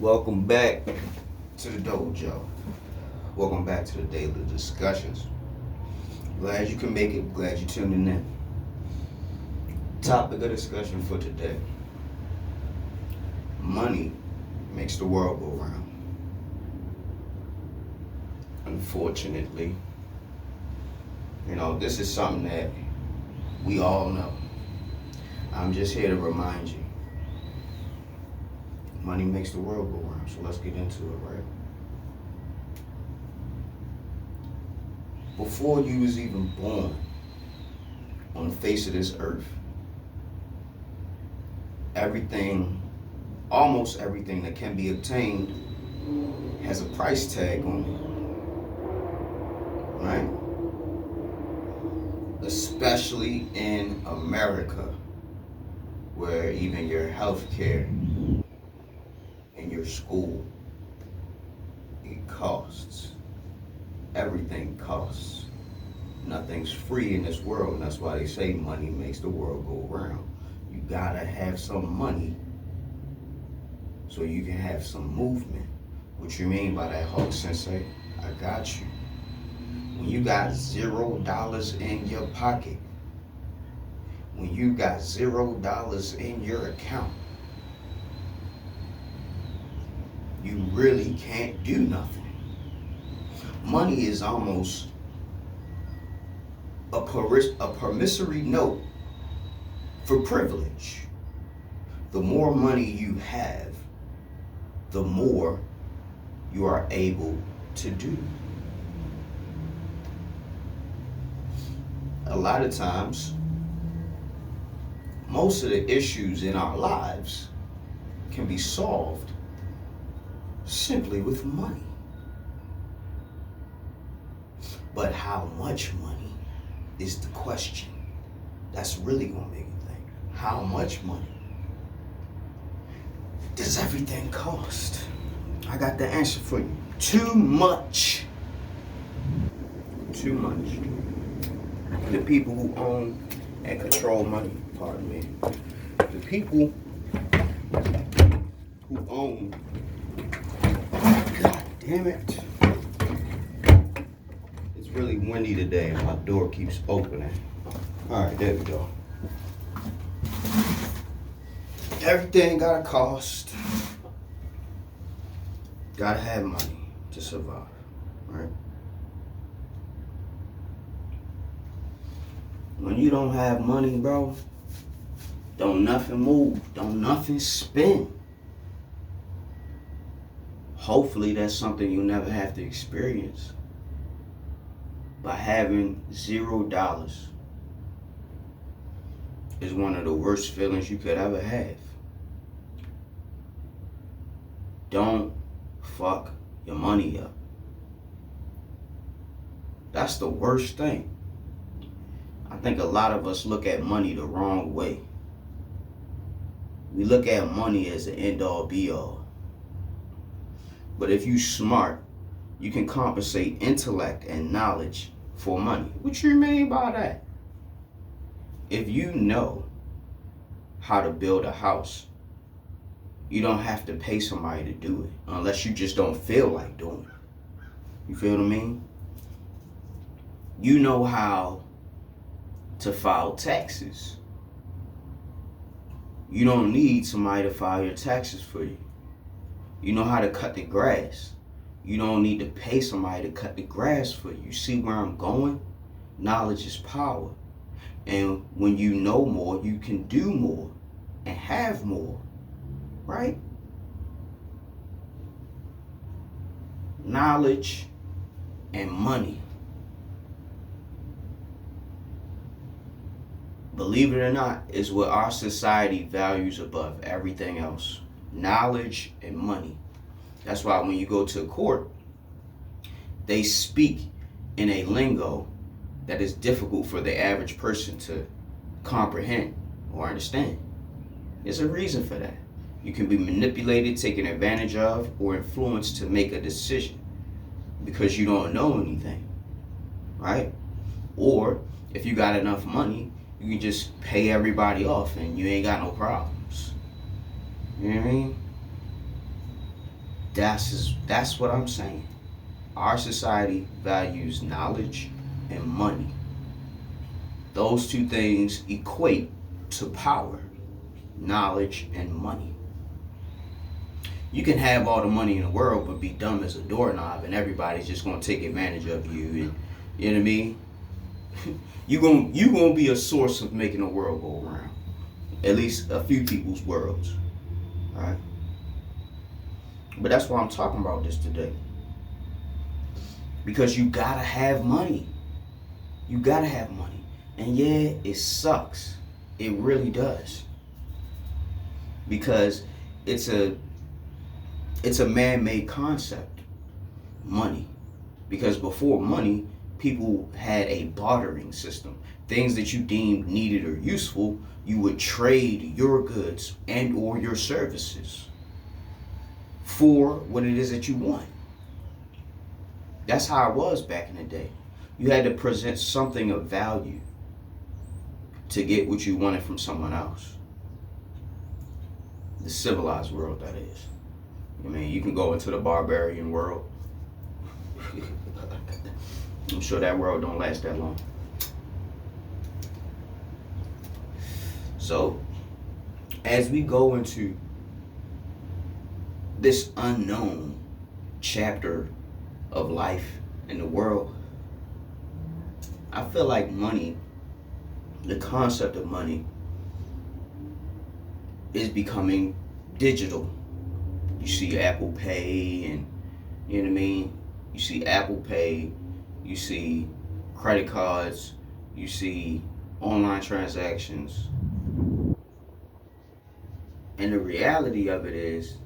Welcome back to the dojo. Welcome back to the daily discussions. Glad you can make it. Glad you're tuning in. Topic of discussion for today: money makes the world go round. Unfortunately, this is something that we all know. I'm just here to remind you. Money makes the world go round. So let's get into it, right? Before you was even born on the face of this earth, almost everything that can be obtained has a price tag on it, right? Especially in America, where even your health care and your school, it costs. Everything costs. Nothing's free in this world, and that's why they say money makes the world go round. You gotta have some money so you can have some movement. What you mean by that, Hawk Sensei? I got you. When you got $0 in your pocket, when you got $0 in your account, you really can't do nothing. Money is almost a promissory note for privilege. The more money you have, the more you are able to do. A lot of times, most of the issues in our lives can be solved simply with money. But how much money is the question. That's really gonna make you think. How much money does everything cost? I got the answer for you. Too much. Too much. The people who own and control money, pardon me, the people who own, God damn it. It's really windy today and my door keeps opening. All right, there we go. Everything got a cost. Gotta have money to survive, right? When you don't have money, bro, don't nothing move, don't nothing spin. Hopefully that's something you'll never have to experience. By having $0 is one of the worst feelings you could ever have. Don't fuck your money up. That's the worst thing. I think a lot of us look at money the wrong way. We look at money as the end all be all. But if you smart, you can compensate intellect and knowledge for money. What you mean by that? If you know how to build a house, you don't have to pay somebody to do it unless you just don't feel like doing it. You feel what I mean? You know how to file taxes. You don't need somebody to file your taxes for you. You know how to cut the grass. You don't need to pay somebody to cut the grass for you. You see where I'm going? Knowledge is power. And when you know more, you can do more and have more, right? Knowledge and money. Believe it or not, is what our society values above everything else. Knowledge and money. That's why when you go to court, they speak in a lingo that is difficult for the average person to comprehend or understand. There's a reason for that. You can be manipulated, taken advantage of, or influenced to make a decision because you don't know anything, right? Or if you got enough money, you can just pay everybody off and you ain't got no problems. You know what I mean? That's what I'm saying. Our society values knowledge and money. Those two things equate to power, knowledge and money. You can have all the money in the world but be dumb as a doorknob, and everybody's just gonna take advantage of you. And you know what I mean? You gonna be a source of making the world go around. At least a few people's worlds. Alright? But that's why I'm talking about this today. Because you gotta have money. You gotta have money. And yeah, it sucks. It really does. Because it's a man-made concept. Money. Because before money, people had a bartering system. Things that you deemed needed or useful, you would trade your goods and or your services for what it is that you want. That's how it was back in the day. You had to present something of value to get what you wanted from someone else. The civilized world, that is. I mean, you can go into the barbarian world. I'm sure that world don't last that long. So, as we go into this unknown chapter of life in the world, I feel like money, the concept of money, is becoming digital. You see Apple Pay, and you know what I mean? You see Apple Pay, you see credit cards, you see online transactions. And the reality of it is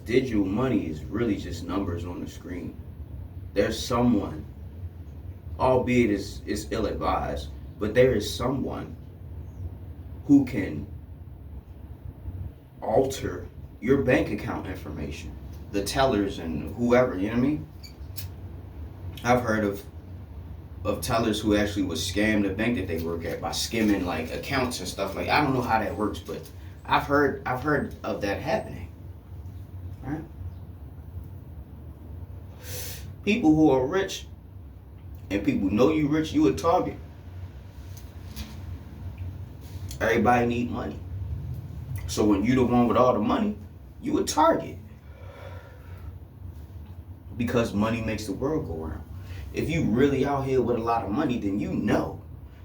digital money is really just numbers on the screen. There's someone, albeit it's ill-advised, but there is someone who can alter your bank account information, the tellers and whoever, you know what I mean? I've heard of tellers who actually would scam the bank that they work at by skimming like accounts and stuff. Like, I don't know how that works, but I've heard of that happening. Right? People who are rich and people know you rich, you a target. Everybody need money. So when you the one with all the money, you a target. Because money makes the world go round. If you really out here with a lot of money, then you know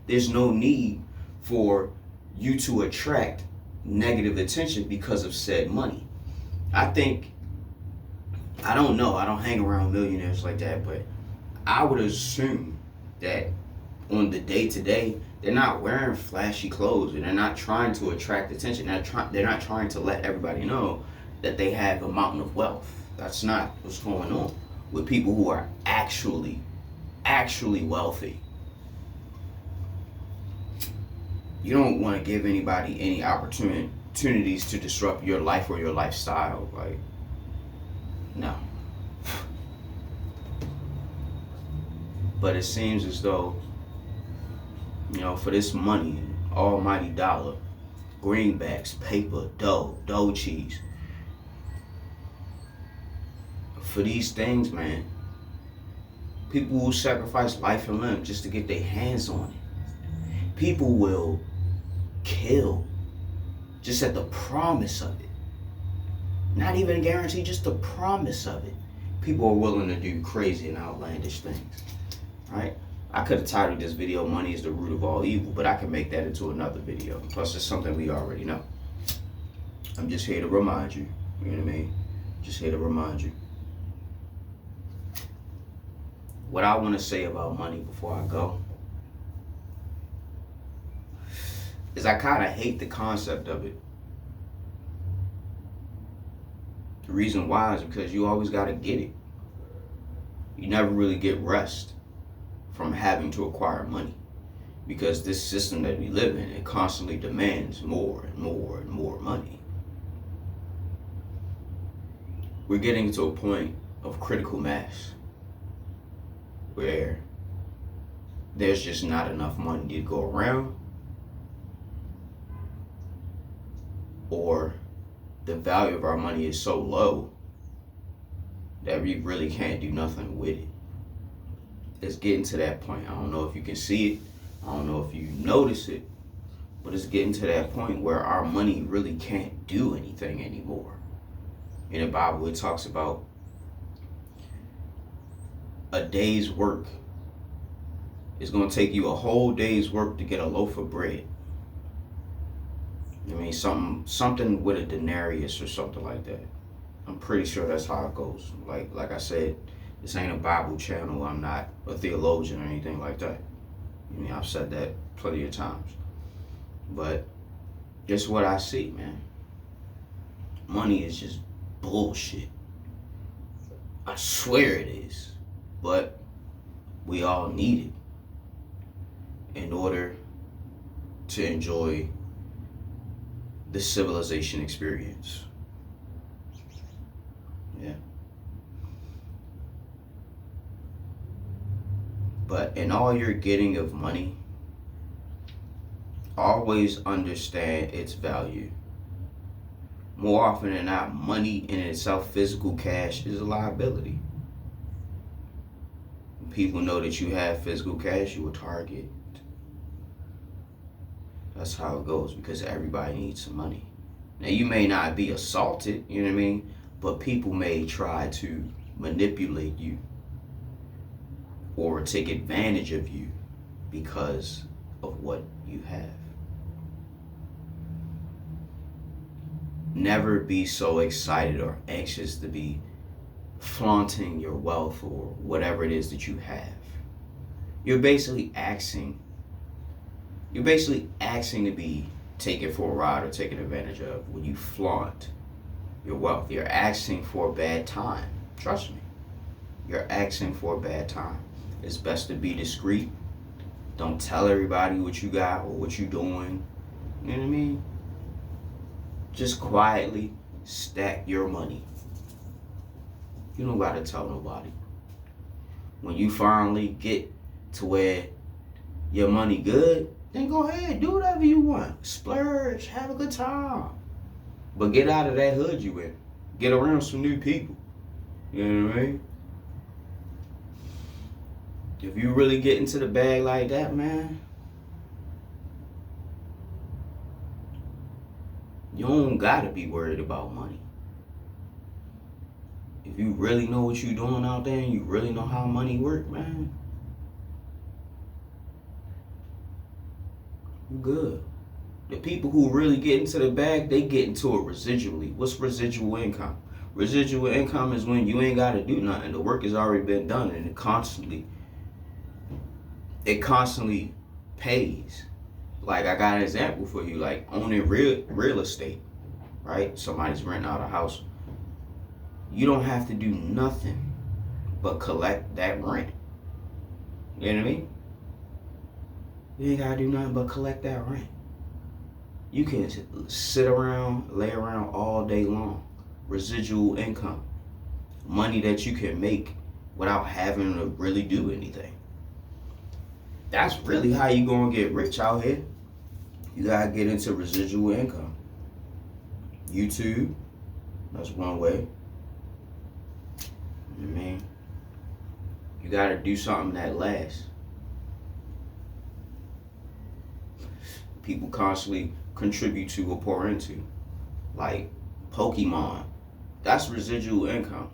there's no need for you to attract negative attention because of said money. I don't know, I don't hang around millionaires like that, but I would assume that on the day-to-day, they're not wearing flashy clothes and they're not trying to attract attention. They're not trying to let everybody know that they have a mountain of wealth. That's not what's going on with people who are actually wealthy. You don't want to give anybody any opportunities to disrupt your life or your lifestyle. Like, no. But it seems as though, you know, for this money, almighty dollar, greenbacks, paper, dough cheese, for these things, man, people will sacrifice life and limb just to get their hands on it. People will kill just at the promise of it. Not even a guarantee, just the promise of it. People are willing to do crazy and outlandish things, right? I could have titled this video, Money is the Root of All Evil, but I can make that into another video. Plus, it's something we already know. I'm just here to remind you, you know what I mean? Just here to remind you. What I want to say about money before I go is I kind of hate the concept of it. The reason why is because you always got to get it. You never really get rest from having to acquire money, because this system that we live in, it constantly demands more and more and more money. We're getting to a point of critical mass where there's just not enough money to go around, or the value of our money is so low that we really can't do nothing with it. It's getting to that point. I don't know if you can see it. I don't know if you notice it, but it's getting to that point where our money really can't do anything anymore. In the Bible, it talks about a day's work. It's going to take you a whole day's work to get a loaf of bread. I mean, something with a denarius or something like that. I'm pretty sure that's how it goes. Like I said, this ain't a Bible channel. I'm not a theologian or anything like that. I mean, I've said that plenty of times. But it's what I see, man. Money is just bullshit. I swear it is. But we all need it in order to enjoy the civilization experience. Yeah. But in all you're getting of money, always understand its value. More often than not, money in itself, physical cash, is a liability. When people know that you have physical cash, you will target. That's how it goes, because everybody needs some money. Now, you may not be assaulted, you know what I mean? But people may try to manipulate you or take advantage of you because of what you have. Never be so excited or anxious to be flaunting your wealth or whatever it is that you have. You're basically asking to be taken for a ride or taken advantage of when you flaunt your wealth. You're asking for a bad time. Trust me. You're asking for a bad time. It's best to be discreet. Don't tell everybody what you got or what you're doing. You know what I mean? Just quietly stack your money. You don't gotta tell nobody. When you finally get to where your money good, then go ahead, do whatever you want. Splurge, have a good time. But get out of that hood you in. Get around some new people. You know what I mean? If you really get into the bag like that, man, you don't gotta be worried about money. If you really know what you're doing out there and you really know how money works, man, you good. The people who really get into the bag, they get into it residually. What's residual income? Residual income is when you ain't gotta do nothing. The work has already been done and it constantly pays. Like, I got an example for you, like owning real estate, right? Somebody's renting out a house. You don't have to do nothing but collect that rent. You know what I mean? You ain't gotta do nothing but collect that rent. You can sit around, lay around all day long. Residual income. Money that you can make without having to really do anything. That's really how you gonna get rich out here. You gotta get into residual income. YouTube, that's one way. You know what I mean? You gotta do something that lasts. People constantly contribute to or pour into. Like Pokemon. That's residual income.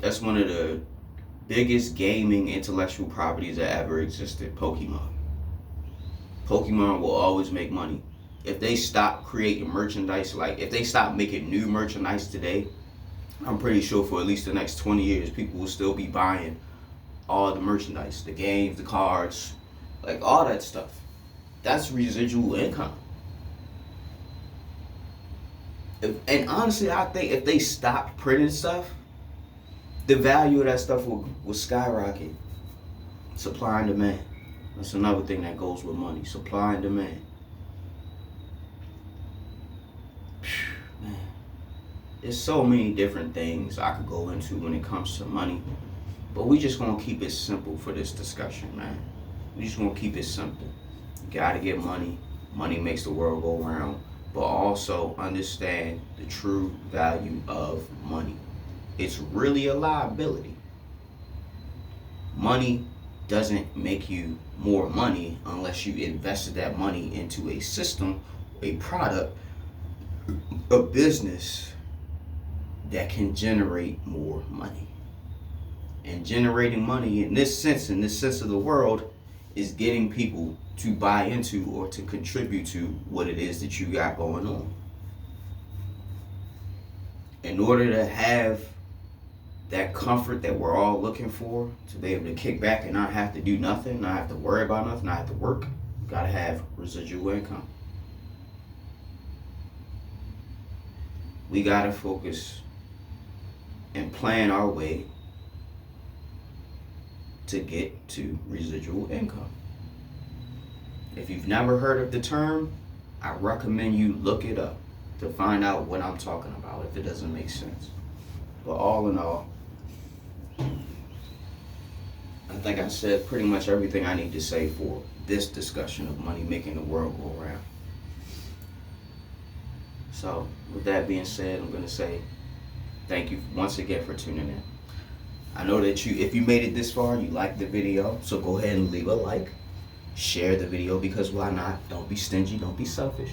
That's one of the biggest gaming intellectual properties that ever existed, Pokemon. Pokemon will always make money. If they stop creating merchandise, like if they stop making new merchandise today, I'm pretty sure for at least the next 20 years, people will still be buying all the merchandise, the games, the cards, like all that stuff. That's residual income. And honestly, I think if they stopped printing stuff, the value of that stuff will skyrocket. Supply and demand. That's another thing that goes with money. Supply and demand. Man, there's so many different things I could go into when it comes to money. But we just gonna keep it simple for this discussion, man. We just gonna keep it simple. You gotta get money. Money makes the world go round. but also understand the true value of money. It's really a liability. Money doesn't make you more money unless you invested that money into a system, a product, a business that can generate more money. And generating money in this sense of the world, is getting people to buy into or to contribute to what it is that you got going on. In order to have that comfort that we're all looking for, to be able to kick back and not have to do nothing, not have to worry about nothing, not have to work, you gotta have residual income. We gotta focus and plan our way to get to residual income. If you've never heard of the term, I recommend you look it up to find out what I'm talking about if it doesn't make sense. But all in all, I think I said pretty much everything I need to say for this discussion of money making the world go around. So with that being said, I'm going to say thank you once again for tuning in. I know that if you made it this far, you liked the video, so go ahead and leave a like. Share the video, because why not? Don't be stingy, don't be selfish.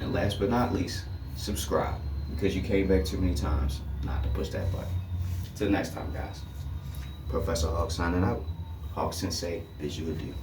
And last but not least, subscribe, because you came back too many times not to push that button. Till next time, guys. Professor Hawk signing out. Hawk Sensei, bid you adieu.